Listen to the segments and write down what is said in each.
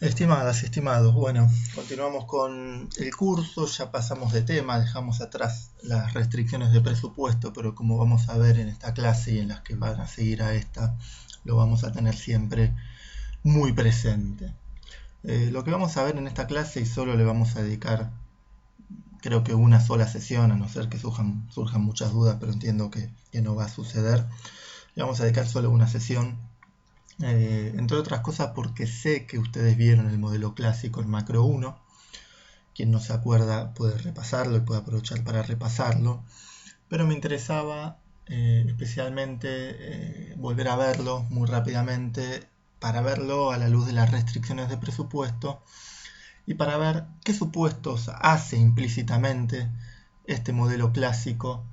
Estimadas, estimados, bueno, continuamos con el curso, ya pasamos de tema, dejamos atrás las restricciones de presupuesto, pero como vamos a ver en esta clase y en las que van a seguir a esta, lo vamos a tener siempre muy presente. Lo que vamos a ver en esta clase, y solo le vamos a dedicar creo que una sola sesión, a no ser que surjan muchas dudas, pero entiendo que no va a suceder, le vamos a dedicar solo una sesión. Entre otras cosas porque sé que ustedes vieron el modelo clásico en Macro 1. Quien no se acuerda puede repasarlo y puede aprovechar para repasarlo. Pero me interesaba especialmente volver a verlo muy rápidamente para verlo a la luz de las restricciones de presupuesto y para ver qué supuestos hace implícitamente este modelo clásico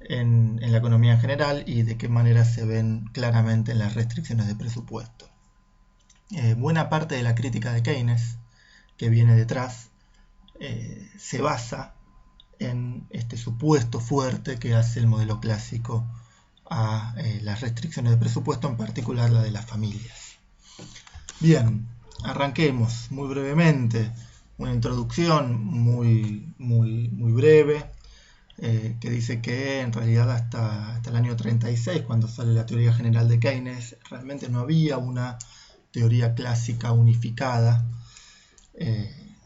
en la economía en general y de qué manera se ven claramente en las restricciones de presupuesto. Buena parte de la crítica de Keynes que viene detrás se basa en este supuesto fuerte que hace el modelo clásico a las restricciones de presupuesto, en particular la de las familias. Bien, arranquemos muy brevemente, una introducción muy breve, que dice que en realidad hasta el año 36, cuando sale la teoría general de Keynes, realmente no había una teoría clásica unificada,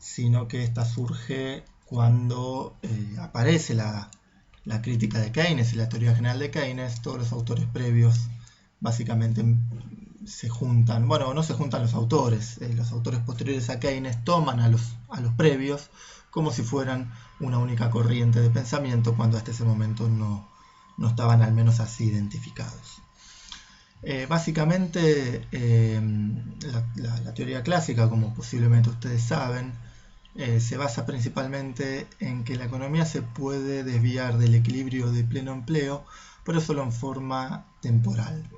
sino que esta surge cuando aparece la crítica de Keynes y la teoría general de Keynes. Todos los autores previos básicamente se juntan, bueno, no se juntan los autores posteriores a Keynes toman a los previos como si fueran una única corriente de pensamiento, cuando hasta ese momento no estaban al menos así identificados. Básicamente la teoría clásica, como posiblemente ustedes saben, se basa principalmente en que la economía se puede desviar del equilibrio de pleno empleo, pero solo en forma temporal.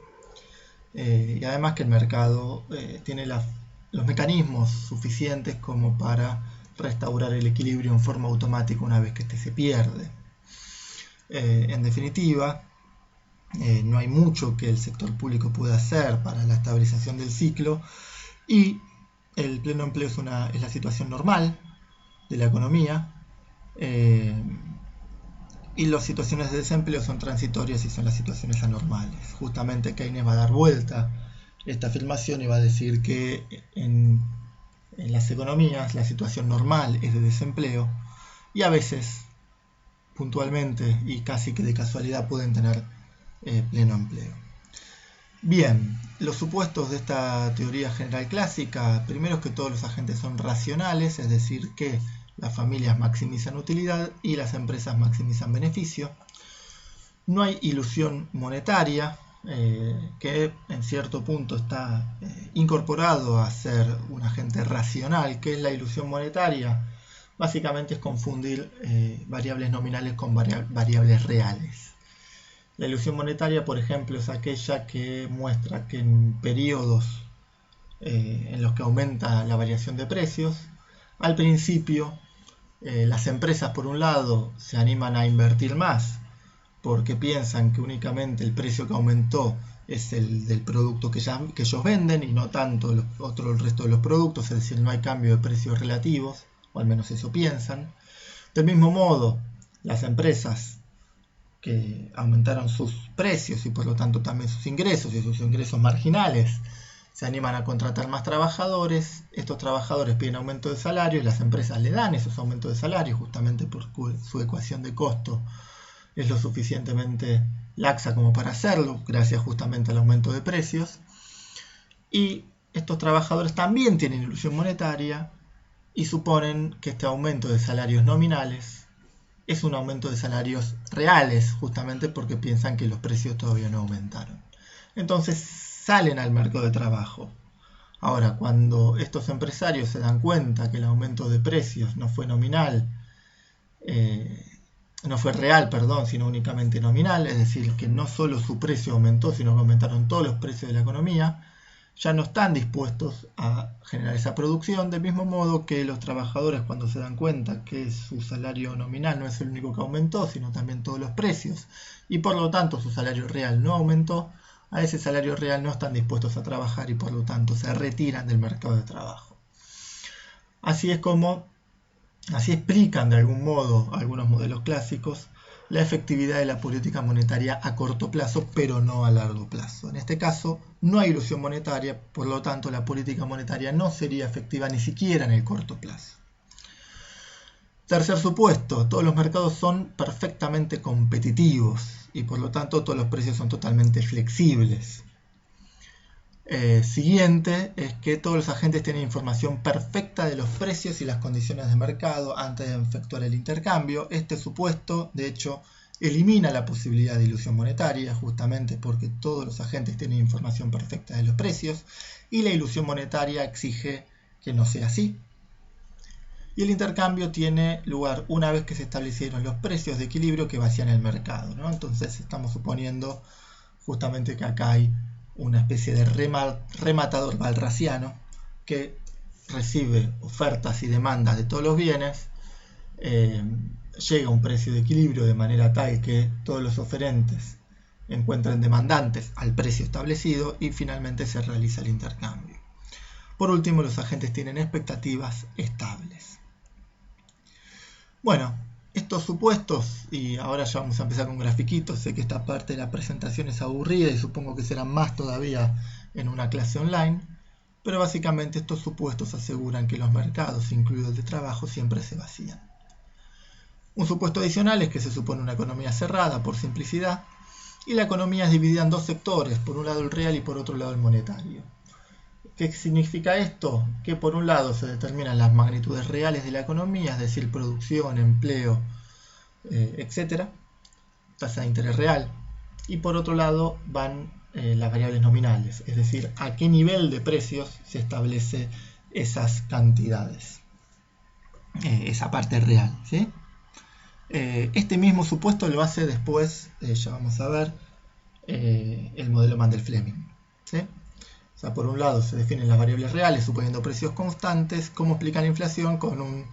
Y además que el mercado tiene los mecanismos suficientes como para restaurar el equilibrio en forma automática una vez que este se pierde. En definitiva, no hay mucho que el sector público pueda hacer para la estabilización del ciclo, y el pleno empleo es la situación normal de la economía, y las situaciones de desempleo son transitorias y son las situaciones anormales. Justamente Keynes va a dar vuelta esta afirmación y va a decir que en las economías la situación normal es de desempleo, y a veces, puntualmente y casi que de casualidad, pueden tener pleno empleo. Bien, los supuestos de esta teoría general clásica: primero es que todos los agentes son racionales, es decir, que las familias maximizan utilidad y las empresas maximizan beneficio. No hay ilusión monetaria, que en cierto punto está incorporado a ser un agente racional. ¿Qué es la ilusión monetaria? Básicamente es confundir variables nominales con variables reales. La ilusión monetaria, por ejemplo, es aquella que muestra que en periodos en los que aumenta la variación de precios, al principio las empresas, por un lado, se animan a invertir más porque piensan que únicamente el precio que aumentó es el del producto que ellos venden y no tanto el resto de los productos, es decir, no hay cambio de precios relativos, o al menos eso piensan. Del mismo modo, las empresas que aumentaron sus precios y por lo tanto también sus ingresos y sus ingresos marginales se animan a contratar más trabajadores. Estos trabajadores piden aumento de salario y las empresas le dan esos aumentos de salario justamente porque su ecuación de costo es lo suficientemente laxa como para hacerlo, gracias justamente al aumento de precios. Y estos trabajadores también tienen ilusión monetaria y suponen que este aumento de salarios nominales es un aumento de salarios reales, justamente porque piensan que los precios todavía no aumentaron. Entonces salen al mercado de trabajo. Ahora, cuando estos empresarios se dan cuenta que el aumento de precios no fue nominal, no fue real, sino únicamente nominal, es decir, que no solo su precio aumentó, sino que aumentaron todos los precios de la economía, ya no están dispuestos a generar esa producción, del mismo modo que los trabajadores, cuando se dan cuenta que su salario nominal no es el único que aumentó, sino también todos los precios, y por lo tanto su salario real no aumentó, a ese salario real no están dispuestos a trabajar y por lo tanto se retiran del mercado de trabajo. Así es como, así explican de algún modo algunos modelos clásicos la efectividad de la política monetaria a corto plazo, pero no a largo plazo. En este caso, no hay ilusión monetaria, por lo tanto, la política monetaria no sería efectiva ni siquiera en el corto plazo. Tercer supuesto, todos los mercados son perfectamente competitivos y por lo tanto todos los precios son totalmente flexibles. Siguiente es que todos los agentes tienen información perfecta de los precios y las condiciones de mercado antes de efectuar el intercambio. Este supuesto, de hecho, elimina la posibilidad de ilusión monetaria, justamente porque todos los agentes tienen información perfecta de los precios, y la ilusión monetaria exige que no sea así. Y el intercambio tiene lugar una vez que se establecieron los precios de equilibrio que vacían el mercado, ¿no? Entonces estamos suponiendo justamente que acá hay una especie de rematador balraciano que recibe ofertas y demandas de todos los bienes, llega a un precio de equilibrio de manera tal que todos los oferentes encuentren demandantes al precio establecido y finalmente se realiza el intercambio. Por último, los agentes tienen expectativas estables. Bueno, estos supuestos, y ahora ya vamos a empezar con grafiquitos, sé que esta parte de la presentación es aburrida y supongo que será más todavía en una clase online, pero básicamente estos supuestos aseguran que los mercados, incluido el de trabajo, siempre se vacían. Un supuesto adicional es que se supone una economía cerrada por simplicidad, y la economía es dividida en dos sectores, por un lado el real y por otro lado el monetario. ¿Qué significa esto? Que por un lado se determinan las magnitudes reales de la economía, es decir, producción, empleo, etc., tasa de interés real, y por otro lado van las variables nominales, es decir, a qué nivel de precios se establece esas cantidades, esa parte real, ¿sí? Este mismo supuesto lo hace después, ya vamos a ver, el modelo Mandel-Fleming, ¿sí? O sea, por un lado se definen las variables reales suponiendo precios constantes, cómo explicar la inflación con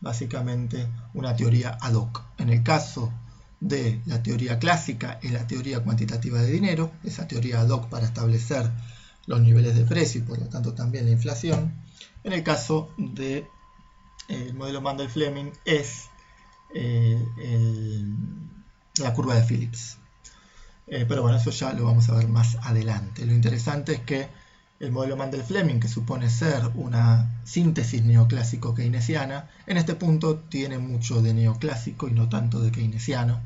básicamente una teoría ad hoc. En el caso de la teoría clásica es la teoría cuantitativa de dinero, esa teoría ad hoc para establecer los niveles de precio y por lo tanto también la inflación. En el caso del modelo Mandel-Fleming es la curva de Phillips. Pero bueno, eso ya lo vamos a ver más adelante. Lo interesante es que el modelo Mandel-Fleming, que supone ser una síntesis neoclásico-keynesiana, en este punto tiene mucho de neoclásico y no tanto de keynesiano,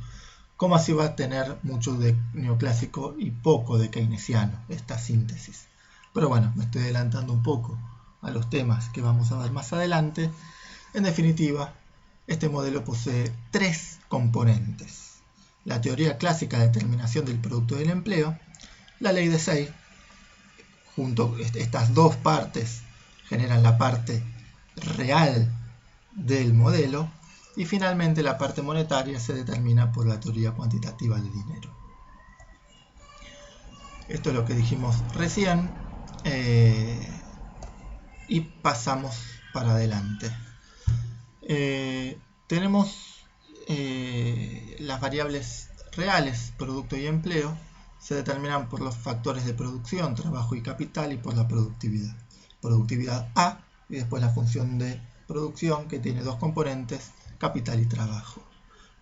como así va a tener mucho de neoclásico y poco de keynesiano, esta síntesis. Pero bueno, me estoy adelantando un poco a los temas que vamos a ver más adelante. En definitiva, este modelo posee tres componentes: la teoría clásica de determinación del producto del empleo, la ley de Say, junto estas dos partes generan la parte real del modelo, y finalmente la parte monetaria se determina por la teoría cuantitativa del dinero. Esto es lo que dijimos recién, y pasamos para adelante. Tenemos las variables reales, producto y empleo, se determinan por los factores de producción, trabajo y capital y por la productividad. Productividad A y después la función de producción que tiene dos componentes, capital y trabajo.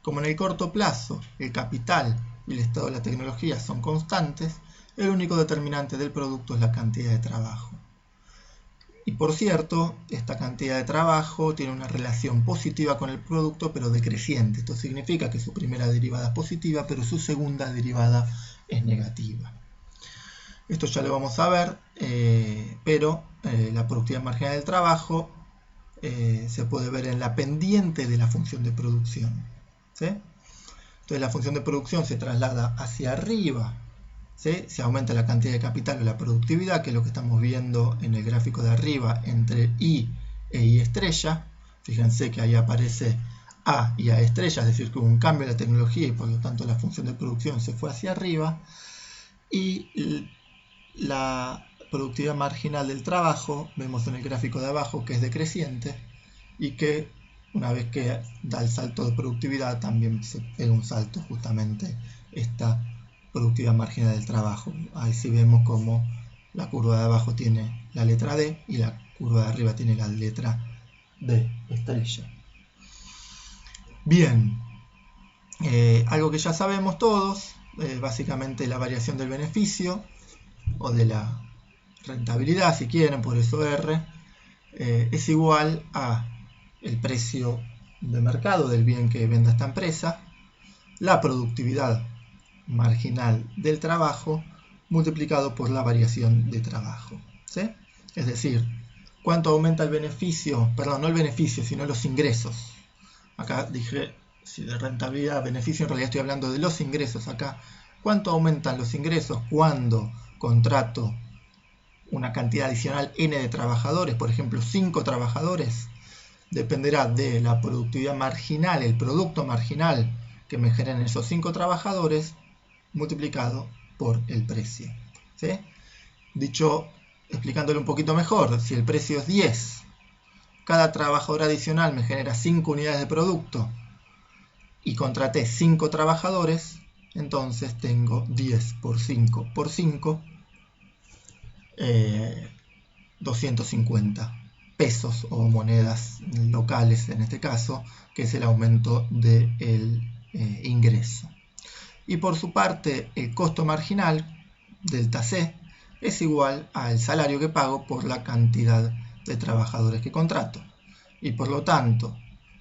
Como en el corto plazo el capital y el estado de la tecnología son constantes, el único determinante del producto es la cantidad de trabajo. Y por cierto, esta cantidad de trabajo tiene una relación positiva con el producto, pero decreciente. Esto significa que su primera derivada es positiva, pero su segunda derivada es negativa. Esto ya lo vamos a ver, pero la productividad marginal del trabajo se puede ver en la pendiente de la función de producción, ¿sí? Entonces la función de producción se traslada hacia arriba, ¿sí? Se aumenta la cantidad de capital o la productividad, que es lo que estamos viendo en el gráfico de arriba entre I e I estrella. Fíjense que ahí aparece A y A estrella, es decir, que hubo un cambio en la tecnología y por lo tanto la función de producción se fue hacia arriba. Y la productividad marginal del trabajo, vemos en el gráfico de abajo que es decreciente y que una vez que da el salto de productividad también se pega un salto justamente esta productividad marginal del trabajo. Ahí sí vemos como la curva de abajo tiene la letra D y la curva de arriba tiene la letra de estrella. Bien, algo que ya sabemos todos, básicamente la variación del beneficio o de la rentabilidad, si quieren, por eso R, es igual a el precio de mercado del bien que venda esta empresa, la productividad marginal del trabajo multiplicado por la variación de trabajo, ¿sí? Es decir, cuánto aumenta el beneficio, perdón, no el beneficio, sino los ingresos. Acá dije, si de rentabilidad, beneficio, en realidad estoy hablando de los ingresos acá. ¿Cuánto aumentan los ingresos cuando contrato una cantidad adicional N de trabajadores? Por ejemplo, 5 trabajadores. Dependerá de la productividad marginal, el producto marginal que me generen esos 5 trabajadores multiplicado por el precio, ¿sí? Dicho, explicándolo un poquito mejor, si el precio es 10, cada trabajador adicional me genera 5 unidades de producto y contraté 5 trabajadores, entonces tengo 10 por 5 por 5, 250 pesos o monedas locales en este caso, que es el aumento del ingreso. Y por su parte, el costo marginal, delta C, es igual al salario que pago por la cantidad de trabajadores que contrato. Y por lo tanto,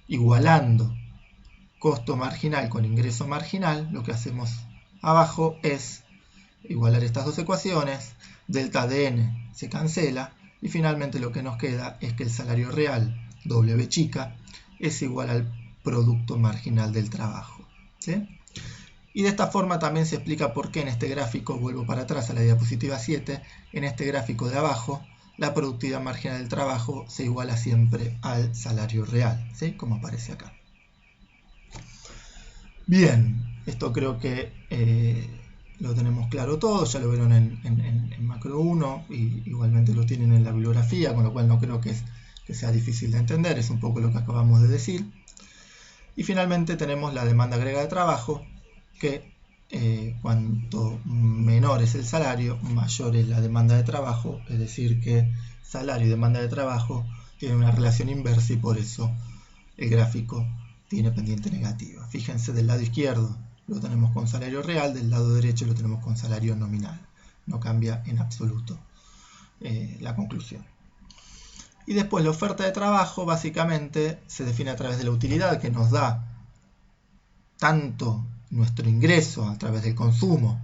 igualando costo marginal con ingreso marginal, lo que hacemos abajo es igualar estas dos ecuaciones, delta de n se cancela, y finalmente lo que nos queda es que el salario real, W chica, es igual al producto marginal del trabajo, ¿sí? Y de esta forma también se explica por qué en este gráfico, vuelvo para atrás a la diapositiva 7, en este gráfico de abajo, la productividad marginal del trabajo se iguala siempre al salario real, ¿sí? Como aparece acá. Bien, esto creo que lo tenemos claro todo, ya lo vieron en macro 1 y igualmente lo tienen en la bibliografía, con lo cual no creo que sea difícil de entender, es un poco lo que acabamos de decir. Y finalmente tenemos la demanda griega de trabajo, que cuanto menor es el salario, mayor es la demanda de trabajo, es decir que salario y demanda de trabajo tienen una relación inversa y por eso el gráfico tiene pendiente negativa. Fíjense, del lado izquierdo lo tenemos con salario real, del lado derecho lo tenemos con salario nominal. No cambia en absoluto la conclusión. Y después la oferta de trabajo básicamente se define a través de la utilidad que nos da tanto nuestro ingreso a través del consumo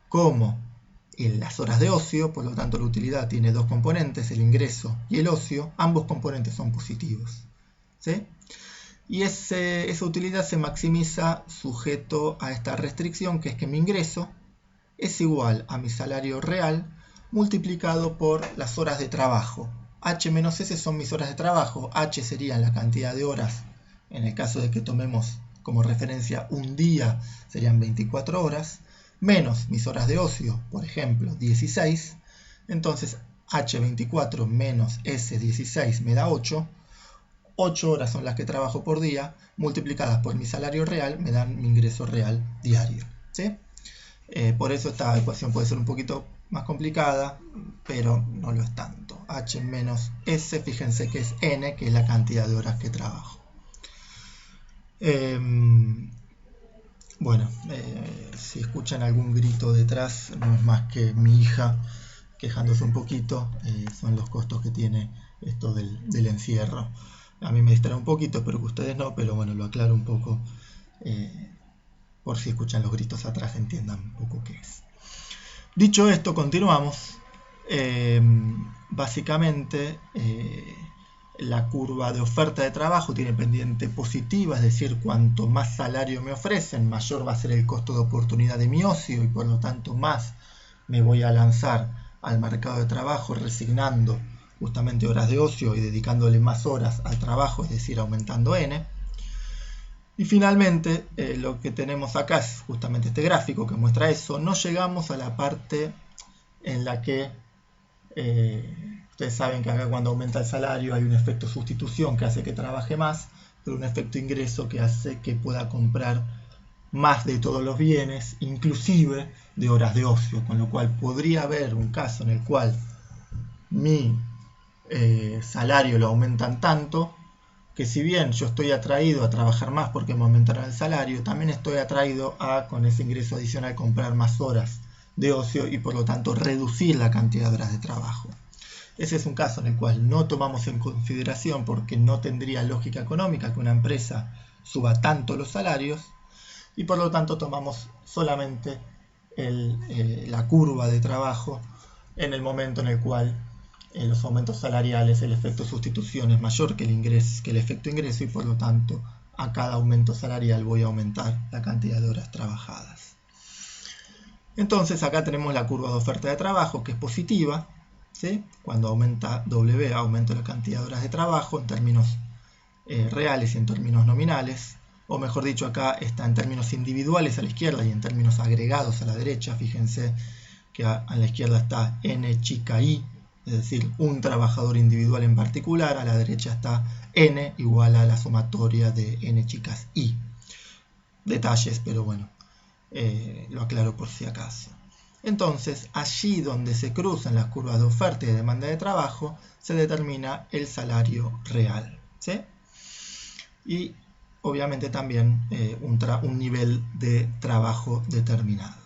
como en las horas de ocio. Por lo tanto la utilidad tiene dos componentes, el ingreso y el ocio. Ambos componentes son positivos, ¿sí? Y esa utilidad se maximiza sujeto a esta restricción, que es que mi ingreso es igual a mi salario real multiplicado por las horas de trabajo. H menos S son mis horas de trabajo. H sería la cantidad de horas, en el caso de que tomemos como referencia un día, serían 24 horas, menos mis horas de ocio, por ejemplo, 16. Entonces, H24 menos S16 me da 8. 8 horas son las que trabajo por día, multiplicadas por mi salario real, me dan mi ingreso real diario, ¿sí? Por eso esta ecuación puede ser un poquito más complicada, pero no lo es tanto. H menos S, fíjense que es N, que es la cantidad de horas que trabajo. Bueno, si escuchan algún grito detrás, no es más que mi hija quejándose un poquito, son los costos que tiene esto del encierro. A mí me distrae un poquito, espero que ustedes no, pero bueno, lo aclaro un poco, por si escuchan los gritos atrás, entiendan un poco qué es. Dicho esto, continuamos. Básicamente, la curva de oferta de trabajo tiene pendiente positiva, es decir, cuanto más salario me ofrecen, mayor va a ser el costo de oportunidad de mi ocio y por lo tanto más me voy a lanzar al mercado de trabajo resignando justamente horas de ocio y dedicándole más horas al trabajo, es decir, aumentando N. Y finalmente, lo que tenemos acá es justamente este gráfico que muestra eso. No llegamos a la parte en la que ustedes saben que acá cuando aumenta el salario hay un efecto sustitución que hace que trabaje más, pero un efecto ingreso que hace que pueda comprar más de todos los bienes, inclusive de horas de ocio, con lo cual podría haber un caso en el cual mi salario lo aumentan tanto que si bien yo estoy atraído a trabajar más porque me aumentará el salario, también estoy atraído a, con ese ingreso adicional, comprar más horas de ocio y por lo tanto reducir la cantidad de horas de trabajo. Ese es un caso en el cual no tomamos en consideración, porque no tendría lógica económica que una empresa suba tanto los salarios, y por lo tanto tomamos solamente la curva de trabajo en el momento en el cual los aumentos salariales, el efecto sustitución es mayor que el efecto ingreso, y por lo tanto a cada aumento salarial voy a aumentar la cantidad de horas trabajadas. Entonces acá tenemos la curva de oferta de trabajo, que es positiva, ¿sí? Cuando aumenta W, aumenta la cantidad de horas de trabajo en términos reales y en términos nominales, o mejor dicho, acá está en términos individuales a la izquierda y en términos agregados a la derecha. Fíjense que a la izquierda está N chica I, es decir, un trabajador individual en particular. A la derecha está N igual a la sumatoria de N chicas I. Detalles, pero bueno, lo aclaro por si acaso. Entonces, allí donde se cruzan las curvas de oferta y de demanda de trabajo, se determina el salario real, ¿sí? Y obviamente también un nivel de trabajo determinado.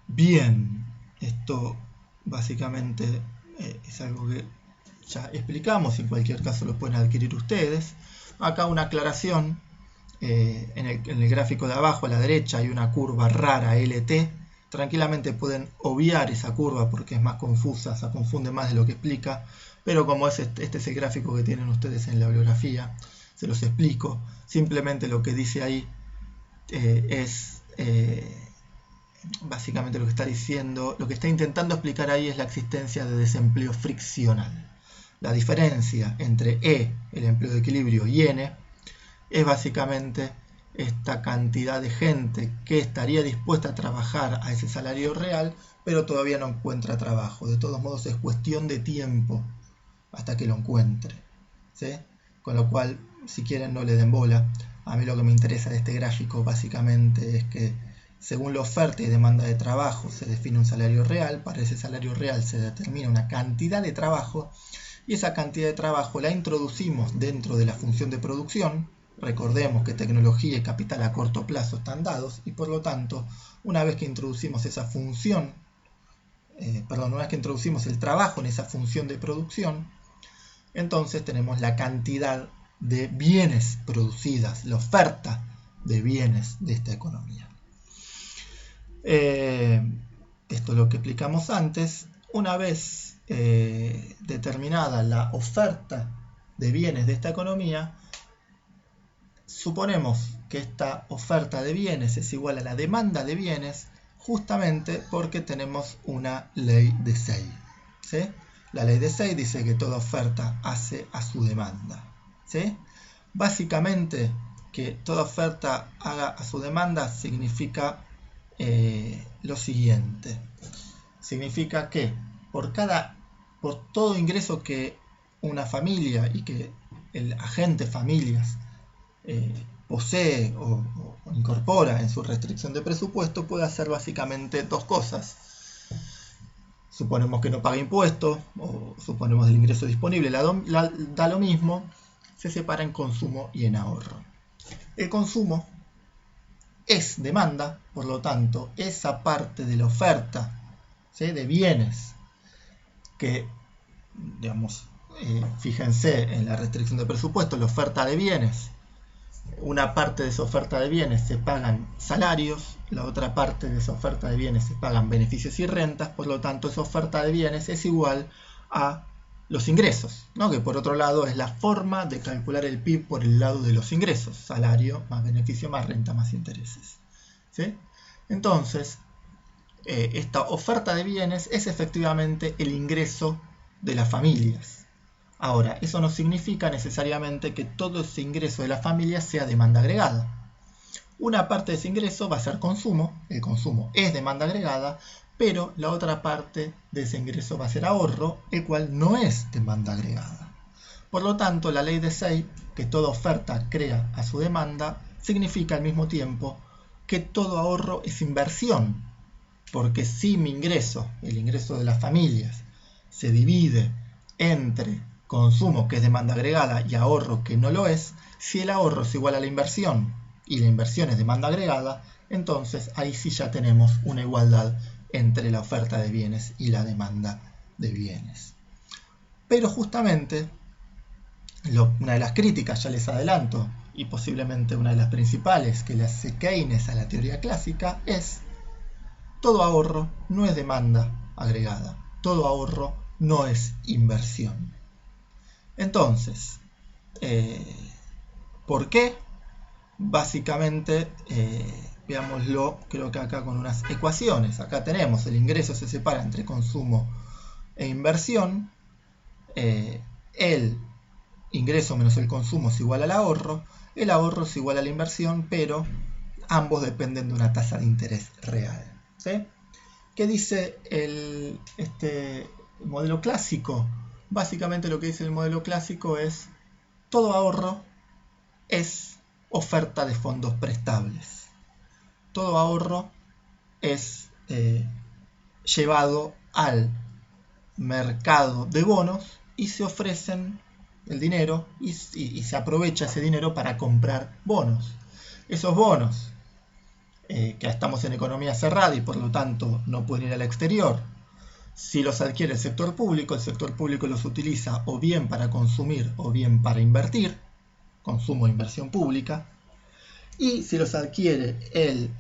Bien, esto básicamente es algo que ya explicamos, en cualquier caso lo pueden adquirir ustedes. Acá una aclaración, en el gráfico de abajo a la derecha hay una curva rara LT. Tranquilamente pueden obviar esa curva porque es más confusa, se confunde más de lo que explica, pero como este es el gráfico que tienen ustedes en la bibliografía, se los explico. Simplemente lo que dice ahí es básicamente lo que está diciendo, lo que está intentando explicar ahí es la existencia de desempleo friccional. La diferencia entre E, el empleo de equilibrio, y N es básicamente esta cantidad de gente que estaría dispuesta a trabajar a ese salario real, pero todavía no encuentra trabajo. De todos modos es cuestión de tiempo hasta que lo encuentre, ¿sí? Con lo cual, si quieren, no le den bola. A mí lo que me interesa de este gráfico básicamente es que según la oferta y demanda de trabajo se define un salario real. Para ese salario real se determina una cantidad de trabajo, y esa cantidad de trabajo la introducimos dentro de la función de producción. Recordemos que tecnología y capital a corto plazo están dados, y por lo tanto, una vez que introducimos esa función, una vez que introducimos el trabajo en esa función de producción, entonces tenemos la cantidad de bienes producidas, la oferta de bienes de esta economía. Esto es lo que explicamos antes. Una vez determinada la oferta de bienes de esta economía, suponemos que esta oferta de bienes es igual a la demanda de bienes, justamente porque tenemos una ley de Say, ¿sí? La ley de Say dice que toda oferta hace a su demanda, ¿sí? Básicamente, que toda oferta haga a su demanda significa lo siguiente. Significa que por todo ingreso que una familia y que el agente familias posee o incorpora en su restricción de presupuesto, puede hacer básicamente dos cosas. Suponemos que no paga impuestos, o suponemos el ingreso disponible, da lo mismo, se separa en consumo y en ahorro. El consumo es demanda, por lo tanto, esa parte de la oferta, ¿sí?, de bienes que, digamos, fíjense en la restricción de presupuesto, la oferta de bienes, una parte de esa oferta de bienes se pagan salarios, la otra parte de esa oferta de bienes se pagan beneficios y rentas. Por lo tanto, esa oferta de bienes es igual a los ingresos, ¿no?, que por otro lado es la forma de calcular el PIB por el lado de los ingresos: salario más beneficio más renta más intereses, ¿sí? Entonces, esta oferta de bienes es efectivamente el ingreso de las familias. Ahora, eso no significa necesariamente que todo ese ingreso de la familia sea demanda agregada. Una parte de ese ingreso va a ser consumo, el consumo es demanda agregada, pero la otra parte de ese ingreso va a ser ahorro, el cual no es demanda agregada. Por lo tanto, la ley de Say, que toda oferta crea a su demanda, significa al mismo tiempo que todo ahorro es inversión, porque si mi ingreso, el ingreso de las familias, se divide entre consumo, que es demanda agregada, y ahorro, que no lo es, si el ahorro es igual a la inversión y la inversión es demanda agregada, entonces ahí sí ya tenemos una igualdad entre la oferta de bienes y la demanda de bienes. Pero justamente, una de las críticas, ya les adelanto, y posiblemente una de las principales que le hace Keynes a la teoría clásica, es: todo ahorro no es demanda agregada, todo ahorro no es inversión. Entonces, ¿por qué? Básicamente, veámoslo, creo que acá con unas ecuaciones. Acá tenemos el ingreso se separa entre consumo e inversión. El ingreso menos el consumo es igual al ahorro. El ahorro es igual a la inversión, pero ambos dependen de una tasa de interés real. ¿Sí? ¿Qué dice este modelo clásico? Básicamente lo que dice el modelo clásico es: todo ahorro es oferta de fondos prestables. Todo ahorro es llevado al mercado de bonos y se ofrecen el dinero y se aprovecha ese dinero para comprar bonos. Esos bonos, que estamos en economía cerrada y por lo tanto no pueden ir al exterior, si los adquiere el sector público los utiliza o bien para consumir o bien para invertir, consumo e inversión pública, y si los adquiere el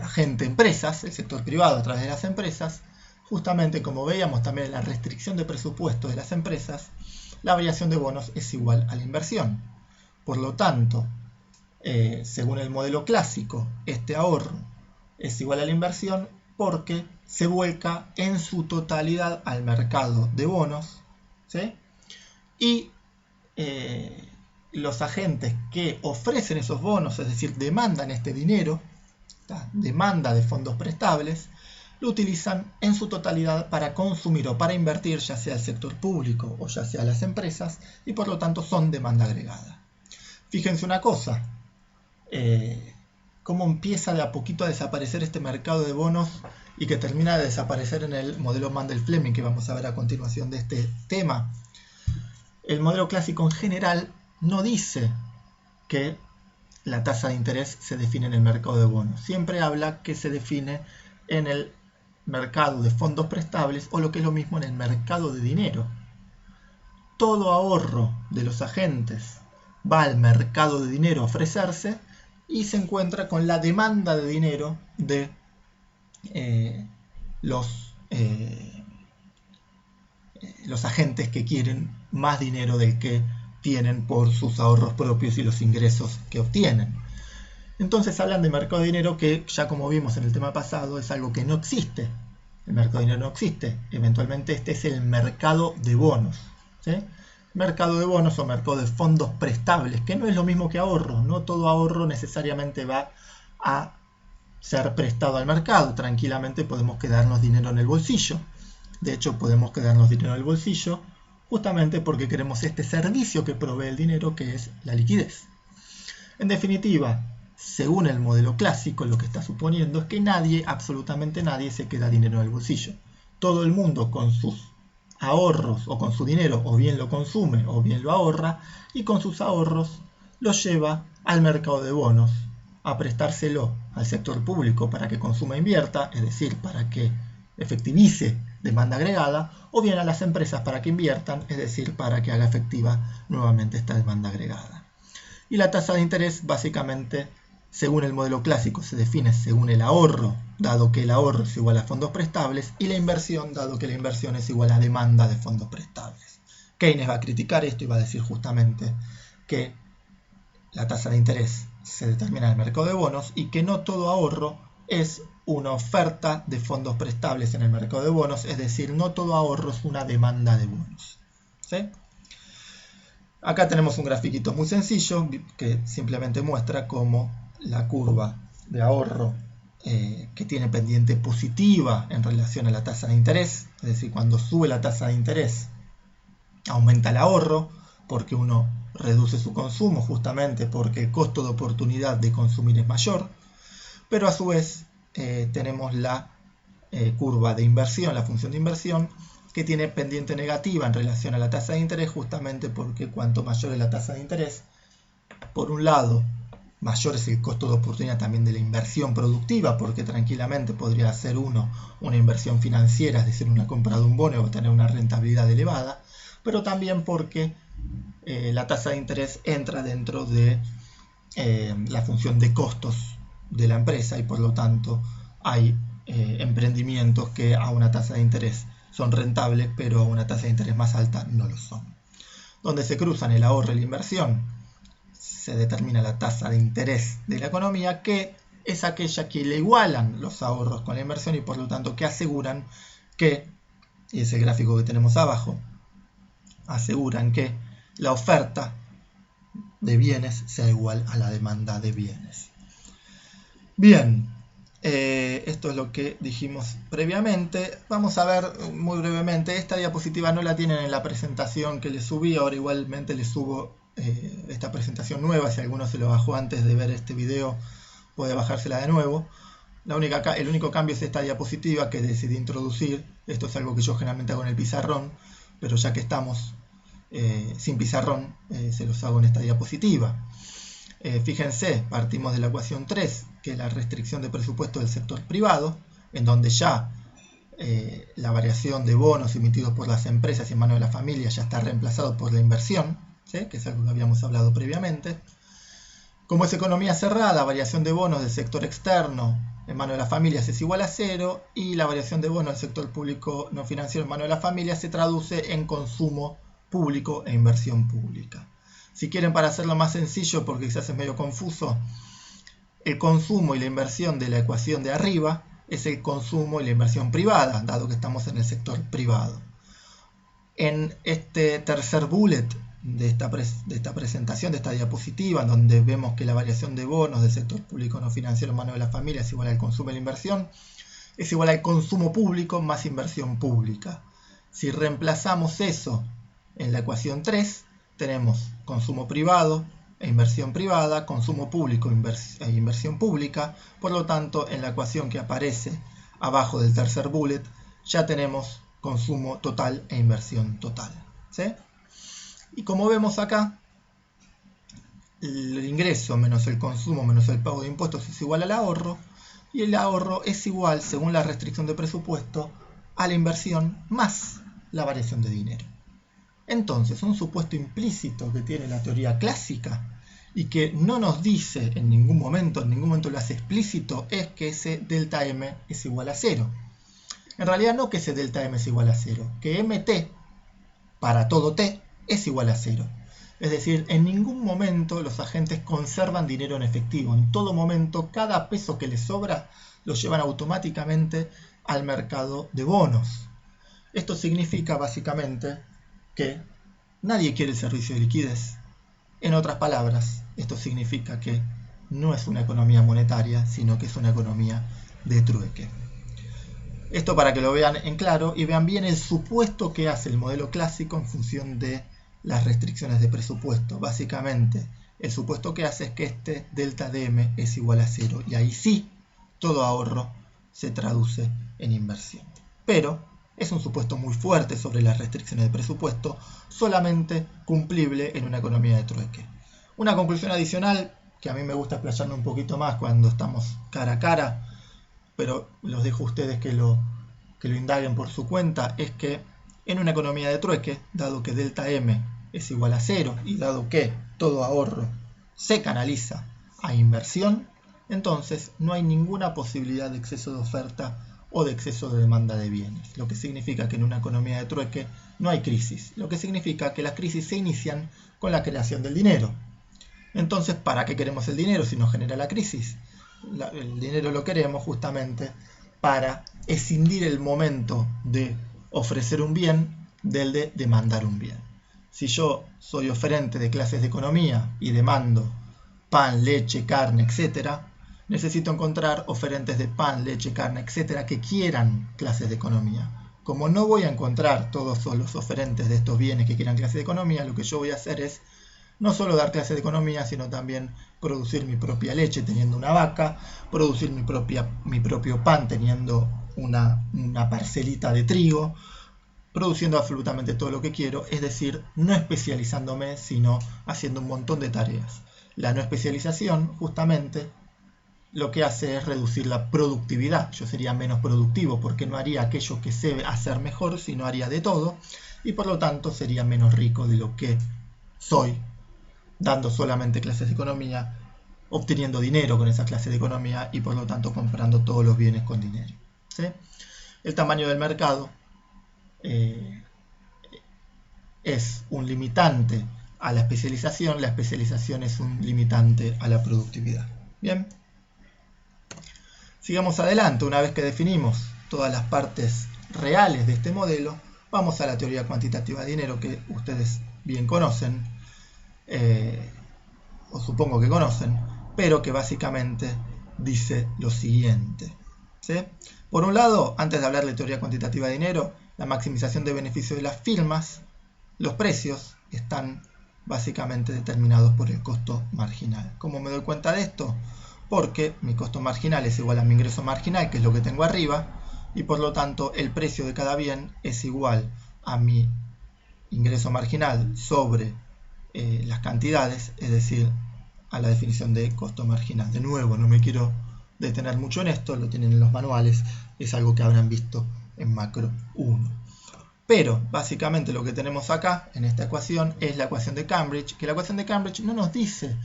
agente empresas, el sector privado a través de las empresas, justamente como veíamos también en la restricción de presupuesto de las empresas, la variación de bonos es igual a la inversión. Por lo tanto, según el modelo clásico, este ahorro es igual a la inversión porque se vuelca en su totalidad al mercado de bonos, ¿sí? Y los agentes que ofrecen esos bonos, es decir, demandan este dinero, demanda de fondos prestables, lo utilizan en su totalidad para consumir o para invertir, ya sea el sector público o ya sea las empresas, y por lo tanto son demanda agregada. Fíjense una cosa, cómo empieza de a poquito a desaparecer este mercado de bonos y que termina de desaparecer en el modelo Mandel-Fleming, que vamos a ver a continuación de este tema. El modelo clásico en general no dice que la tasa de interés se define en el mercado de bonos. Siempre habla que se define en el mercado de fondos prestables o lo que es lo mismo en el mercado de dinero. Todo ahorro de los agentes va al mercado de dinero a ofrecerse y se encuentra con la demanda de dinero de los agentes que quieren más dinero del que tienen por sus ahorros propios y los ingresos que obtienen. Entonces hablan de mercado de dinero que, ya como vimos en el tema pasado, es algo que no existe. El mercado de dinero no existe. Eventualmente este es el mercado de bonos, ¿sí? Mercado de bonos o mercado de fondos prestables, que no es lo mismo que ahorro. No todo ahorro necesariamente va a ser prestado al mercado. Tranquilamente podemos quedarnos dinero en el bolsillo. De hecho, podemos quedarnos dinero en el bolsillo justamente porque queremos este servicio que provee el dinero, que es la liquidez. En definitiva, según el modelo clásico, lo que está suponiendo es que nadie, absolutamente nadie, se queda dinero en el bolsillo. Todo el mundo con sus ahorros o con su dinero o bien lo consume o bien lo ahorra, y con sus ahorros lo lleva al mercado de bonos a prestárselo al sector público para que consuma e invierta, es decir, para que efectivice demanda agregada, o bien a las empresas para que inviertan, es decir, para que haga efectiva nuevamente esta demanda agregada. Y la tasa de interés, básicamente, según el modelo clásico, se define según el ahorro, dado que el ahorro es igual a fondos prestables, y la inversión, dado que la inversión es igual a demanda de fondos prestables. Keynes va a criticar esto y va a decir justamente que la tasa de interés se determina en el mercado de bonos y que no todo ahorro es una oferta de fondos prestables en el mercado de bonos, es decir, no todo ahorro es una demanda de bonos, ¿sí? Acá tenemos un grafiquito muy sencillo que simplemente muestra cómo la curva de ahorro que tiene pendiente positiva en relación a la tasa de interés, es decir, cuando sube la tasa de interés aumenta el ahorro porque uno reduce su consumo justamente porque el costo de oportunidad de consumir es mayor, pero a su vez tenemos la curva de inversión, la función de inversión, que tiene pendiente negativa en relación a la tasa de interés, justamente porque cuanto mayor es la tasa de interés, por un lado, mayor es el costo de oportunidad también de la inversión productiva, porque tranquilamente podría hacer uno una inversión financiera, es decir, una compra de un bono, o tener una rentabilidad elevada, pero también porque la tasa de interés entra dentro de la función de costos de la empresa y por lo tanto hay emprendimientos que a una tasa de interés son rentables, pero a una tasa de interés más alta no lo son. Donde se cruzan el ahorro y la inversión, se determina la tasa de interés de la economía, que es aquella que le igualan los ahorros con la inversión y por lo tanto que aseguran que, y es el gráfico que tenemos abajo, aseguran que la oferta de bienes sea igual a la demanda de bienes. Bien, esto es lo que dijimos previamente. Vamos a ver muy brevemente, esta diapositiva no la tienen en la presentación que les subí, ahora igualmente les subo esta presentación nueva, si alguno se lo bajó antes de ver este video puede bajársela de nuevo. El único cambio es esta diapositiva que decidí introducir. Esto es algo que yo generalmente hago en el pizarrón, pero ya que estamos sin pizarrón, se los hago en esta diapositiva. Fíjense, partimos de la ecuación 3, que es la restricción de presupuesto del sector privado, en donde ya la variación de bonos emitidos por las empresas y en manos de la familia ya está reemplazado por la inversión, ¿sí? Que es algo que habíamos hablado previamente. Como es economía cerrada, variación de bonos del sector externo en manos de las familias es igual a 0 y la variación de bonos del sector público no financiero en manos de las familias se traduce en consumo público e inversión pública. Si quieren, para hacerlo más sencillo, porque quizás es medio confuso, el consumo y la inversión de la ecuación de arriba es el consumo y la inversión privada, dado que estamos en el sector privado. En este tercer bullet de esta presentación, de esta diapositiva, donde vemos que la variación de bonos del sector público no financiero en manos de las familias es igual al consumo y la inversión, es igual al consumo público más inversión pública. Si reemplazamos eso en la ecuación 3, tenemos consumo privado e inversión privada, consumo público e inversión pública. Por lo tanto, en la ecuación que aparece abajo del tercer bullet, ya tenemos consumo total e inversión total, ¿sí? Y como vemos acá, el ingreso menos el consumo menos el pago de impuestos es igual al ahorro, y el ahorro es igual, según la restricción de presupuesto, a la inversión más la variación de dinero. Entonces, un supuesto implícito que tiene la teoría clásica y que no nos dice en ningún momento lo hace explícito, es que ese delta M es igual a 0. En realidad no que ese delta M es igual a 0, que MT para todo T es igual a 0. Es decir, en ningún momento los agentes conservan dinero en efectivo. En todo momento, cada peso que les sobra lo llevan automáticamente al mercado de bonos. Esto significa básicamente que nadie quiere el servicio de liquidez. En otras palabras, esto significa que no es una economía monetaria, sino que es una economía de trueque. Esto para que lo vean en claro y vean bien el supuesto que hace el modelo clásico en función de las restricciones de presupuesto. Básicamente, el supuesto que hace es que este delta de M es igual a 0 y ahí sí, todo ahorro se traduce en inversión. Pero es un supuesto muy fuerte sobre las restricciones de presupuesto, solamente cumplible en una economía de trueque. Una conclusión adicional, que a mí me gusta explayarme un poquito más cuando estamos cara a cara, pero los dejo a ustedes que lo indaguen por su cuenta, es que en una economía de trueque, dado que delta M es igual a 0 y dado que todo ahorro se canaliza a inversión, entonces no hay ninguna posibilidad de exceso de oferta o de exceso de demanda de bienes, lo que significa que en una economía de trueque no hay crisis, lo que significa que las crisis se inician con la creación del dinero. Entonces, ¿para qué queremos el dinero si nos genera la crisis? El dinero lo queremos justamente para escindir el momento de ofrecer un bien del de demandar un bien. Si yo soy oferente de clases de economía y demando pan, leche, carne, etc., necesito encontrar oferentes de pan, leche, carne, etc. que quieran clases de economía. Como no voy a encontrar todos los oferentes de estos bienes que quieran clases de economía, lo que yo voy a hacer es no solo dar clases de economía, sino también producir mi propia leche teniendo una vaca, producir mi propio pan teniendo una parcelita de trigo, produciendo absolutamente todo lo que quiero, es decir, no especializándome, sino haciendo un montón de tareas. La no especialización, justamente, lo que hace es reducir la productividad. Yo sería menos productivo porque no haría aquello que sé hacer mejor, sino haría de todo, y por lo tanto sería menos rico de lo que soy, dando solamente clases de economía, obteniendo dinero con esas clases de economía y por lo tanto comprando todos los bienes con dinero. ¿Sí? El tamaño del mercado es un limitante a la especialización es un limitante a la productividad. Bien, sigamos adelante. Una vez que definimos todas las partes reales de este modelo, vamos a la teoría cuantitativa de dinero, que ustedes bien conocen, o supongo que conocen, pero que básicamente dice lo siguiente. ¿Sí? Por un lado, antes de hablar de teoría cuantitativa de dinero, la maximización de beneficio de las firmas, los precios están básicamente determinados por el costo marginal. ¿Cómo me doy cuenta de esto? Porque mi costo marginal es igual a mi ingreso marginal, que es lo que tengo arriba, y por lo tanto el precio de cada bien es igual a mi ingreso marginal sobre las cantidades, es decir, a la definición de costo marginal. De nuevo, no me quiero detener mucho en esto, lo tienen en los manuales, es algo que habrán visto en macro 1. Pero básicamente lo que tenemos acá en esta ecuación es la ecuación de Cambridge, que la ecuación de Cambridge no nos dice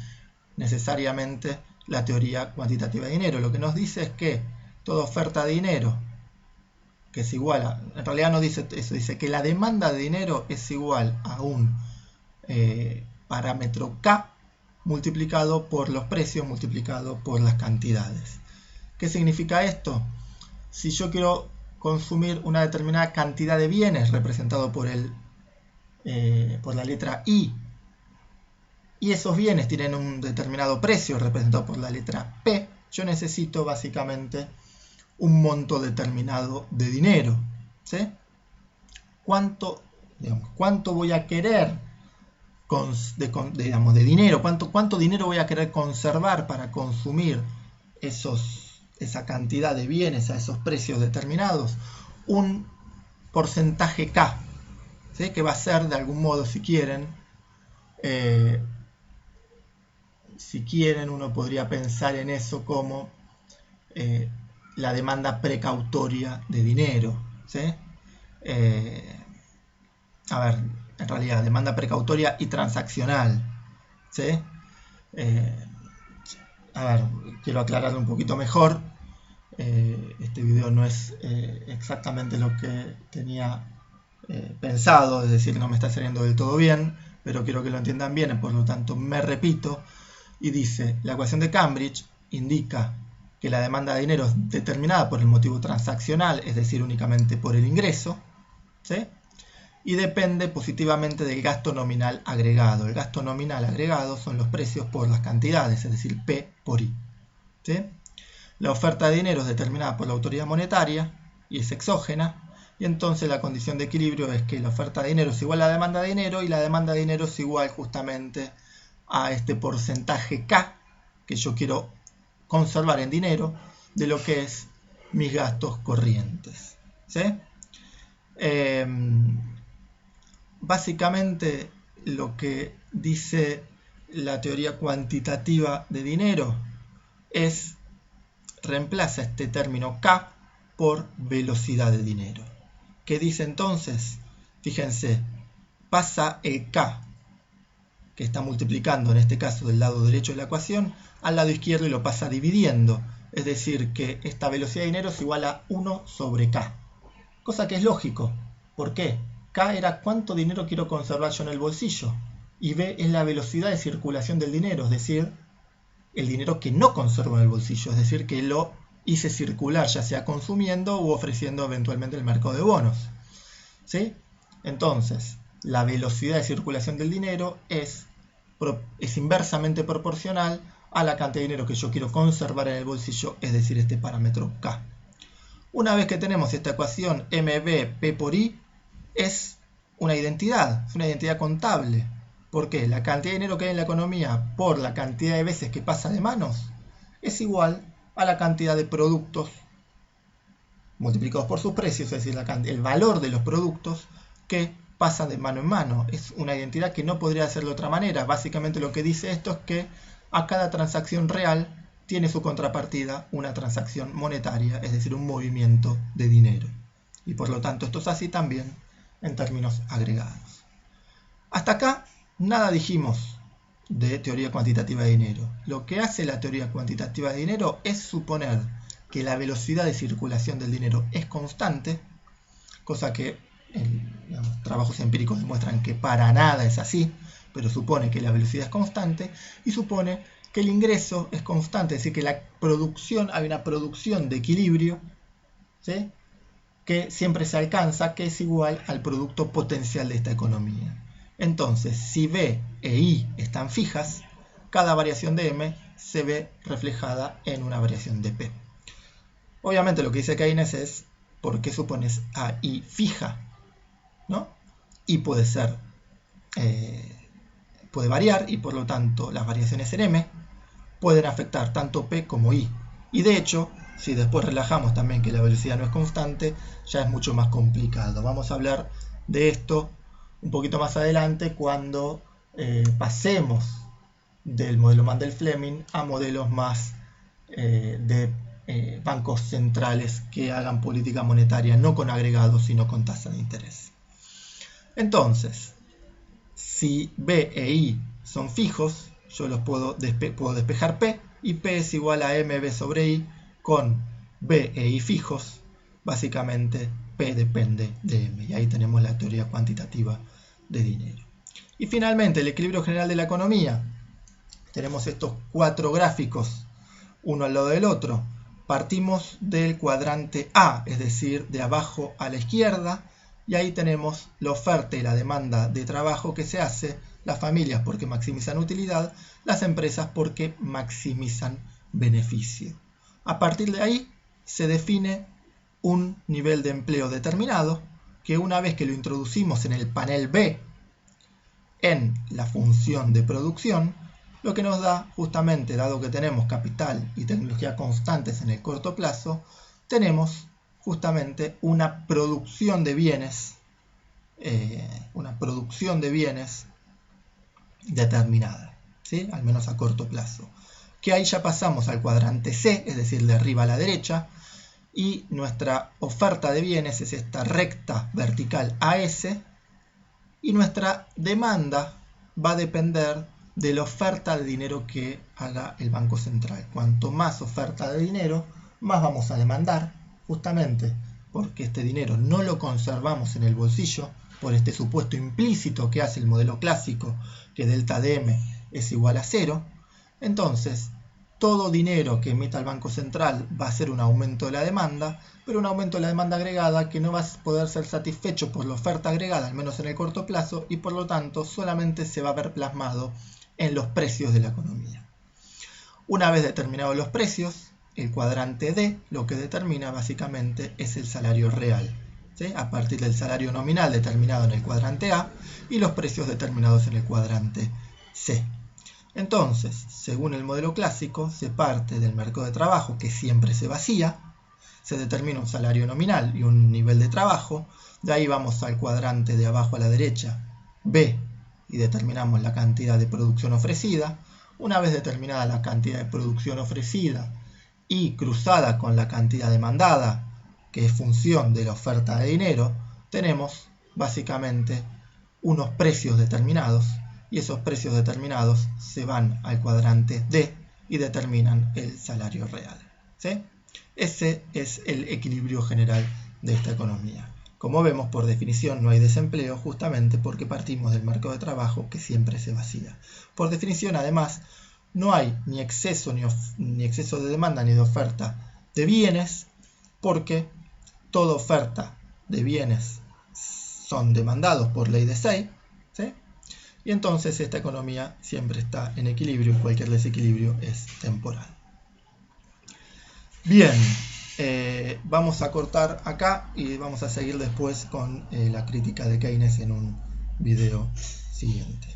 necesariamente la teoría cuantitativa de dinero, lo que nos dice es que toda oferta de dinero que es igual a, en realidad no dice eso, dice que la demanda de dinero es igual a un parámetro K multiplicado por los precios multiplicado por las cantidades. ¿Qué significa esto? Si yo quiero consumir una determinada cantidad de bienes representado por la letra I, y esos bienes tienen un determinado precio representado por la letra P, yo necesito básicamente un monto determinado de dinero. ¿Sí? ¿Cuánto voy a querer de dinero? ¿Cuánto dinero voy a querer conservar para consumir esa cantidad de bienes a esos precios determinados? Un porcentaje K, ¿sí? Que va a ser de algún modo, si quieren, uno podría pensar en eso como la demanda precautoria de dinero. ¿Sí? En realidad, demanda precautoria y transaccional. ¿Sí? Quiero aclararlo un poquito mejor. Este video no es exactamente lo que tenía pensado, es decir, no me está saliendo del todo bien, pero quiero que lo entiendan bien, por lo tanto me repito y dice: la ecuación de Cambridge indica que la demanda de dinero es determinada por el motivo transaccional, es decir, únicamente por el ingreso, ¿sí? Y depende positivamente del gasto nominal agregado. El gasto nominal agregado son los precios por las cantidades, es decir, P por I. ¿Sí? La oferta de dinero es determinada por la autoridad monetaria y es exógena, y entonces la condición de equilibrio es que la oferta de dinero es igual a la demanda de dinero, y la demanda de dinero es igual justamente a este porcentaje K que yo quiero conservar en dinero de lo que es mis gastos corrientes. ¿Sí? Básicamente lo que dice la teoría cuantitativa de dinero es: reemplaza este término K por velocidad de dinero. ¿Qué dice entonces? Fíjense, pasa el K, que está multiplicando en este caso del lado derecho de la ecuación, al lado izquierdo y lo pasa dividiendo. Es decir, que esta velocidad de dinero es igual a 1 sobre K. Cosa que es lógico. ¿Por qué? K era cuánto dinero quiero conservar yo en el bolsillo. Y B es la velocidad de circulación del dinero, es decir, el dinero que no conservo en el bolsillo, es decir, que lo hice circular, ya sea consumiendo u ofreciendo eventualmente en el mercado de bonos. ¿Sí? Entonces, la velocidad de circulación del dinero es inversamente proporcional a la cantidad de dinero que yo quiero conservar en el bolsillo, es decir, este parámetro K. Una vez que tenemos esta ecuación MB P por I, es una identidad contable. ¿Por qué? La cantidad de dinero que hay en la economía por la cantidad de veces que pasa de manos es igual a la cantidad de productos multiplicados por sus precios, es decir, el valor de los productos que pasa de mano en mano. Es una identidad que no podría ser de otra manera. Básicamente lo que dice esto es que a cada transacción real tiene su contrapartida una transacción monetaria, es decir, un movimiento de dinero. Y por lo tanto esto es así también en términos agregados. Hasta acá nada dijimos de teoría cuantitativa de dinero. Lo que hace la teoría cuantitativa de dinero es suponer que la velocidad de circulación del dinero es constante, cosa que los trabajos empíricos demuestran que para nada es así, pero supone que la velocidad es constante y supone que el ingreso es constante, es decir, que la producción, hay una producción de equilibrio, ¿sí?, que siempre se alcanza, que es igual al producto potencial de esta economía. Entonces, si B e I están fijas, cada variación de M se ve reflejada en una variación de P. Obviamente lo que dice Keynes es, ¿por qué supones a I fija? ¿No? I puede ser, puede variar y por lo tanto las variaciones en M pueden afectar tanto P como I. Y de hecho, si después relajamos también que la velocidad no es constante, ya es mucho más complicado. Vamos a hablar de esto un poquito más adelante cuando pasemos del modelo Mandel-Fleming a modelos más de bancos centrales que hagan política monetaria no con agregados sino con tasa de interés. Entonces, si B e I son fijos, yo los puedo despejar P, y P es igual a MB sobre I con B e I fijos. Básicamente P depende de M, y ahí tenemos la teoría cuantitativa de dinero. Y finalmente el equilibrio general de la economía. Tenemos estos 4 gráficos, uno al lado del otro. Partimos del cuadrante A, es decir, de abajo a la izquierda, y ahí tenemos la oferta y la demanda de trabajo que se hace, las familias porque maximizan utilidad, las empresas porque maximizan beneficio. A partir de ahí se define un nivel de empleo determinado, que una vez que lo introducimos en el panel B, en la función de producción, lo que nos da justamente, dado que tenemos capital y tecnología constantes en el corto plazo, tenemos justamente una producción de bienes, determinada, ¿sí?, al menos a corto plazo. Que ahí ya pasamos al cuadrante C, es decir, de arriba a la derecha, y nuestra oferta de bienes es esta recta vertical AS, y nuestra demanda va a depender de la oferta de dinero que haga el Banco Central. Cuanto más oferta de dinero, más vamos a demandar, justamente porque este dinero no lo conservamos en el bolsillo, por este supuesto implícito que hace el modelo clásico, que delta de M es igual a 0. Entonces, todo dinero que emita el Banco Central va a ser un aumento de la demanda, pero un aumento de la demanda agregada que no va a poder ser satisfecho por la oferta agregada, al menos en el corto plazo, y por lo tanto solamente se va a ver plasmado en los precios de la economía. Una vez determinados los precios, el cuadrante D lo que determina básicamente es el salario real, ¿sí?, a partir del salario nominal determinado en el cuadrante A y los precios determinados en el cuadrante C. Entonces, según el modelo clásico, se parte del mercado de trabajo, que siempre se vacía, se determina un salario nominal y un nivel de trabajo, de ahí vamos al cuadrante de abajo a la derecha, B, y determinamos la cantidad de producción ofrecida. Una vez determinada la cantidad de producción ofrecida y cruzada con la cantidad demandada, que es función de la oferta de dinero, tenemos básicamente unos precios determinados, y esos precios determinados se van al cuadrante D y determinan el salario real, ¿sí? Ese es el equilibrio general de esta economía. Como vemos, por definición no hay desempleo, justamente porque partimos del mercado de trabajo que siempre se vacía. Por definición, además, no hay ni exceso de demanda ni de oferta de bienes, porque toda oferta de bienes son demandados por ley de Say, ¿sí? Y entonces esta economía siempre está en equilibrio y cualquier desequilibrio es temporal. Bien, vamos a cortar acá y vamos a seguir después con la crítica de Keynes en un video siguiente.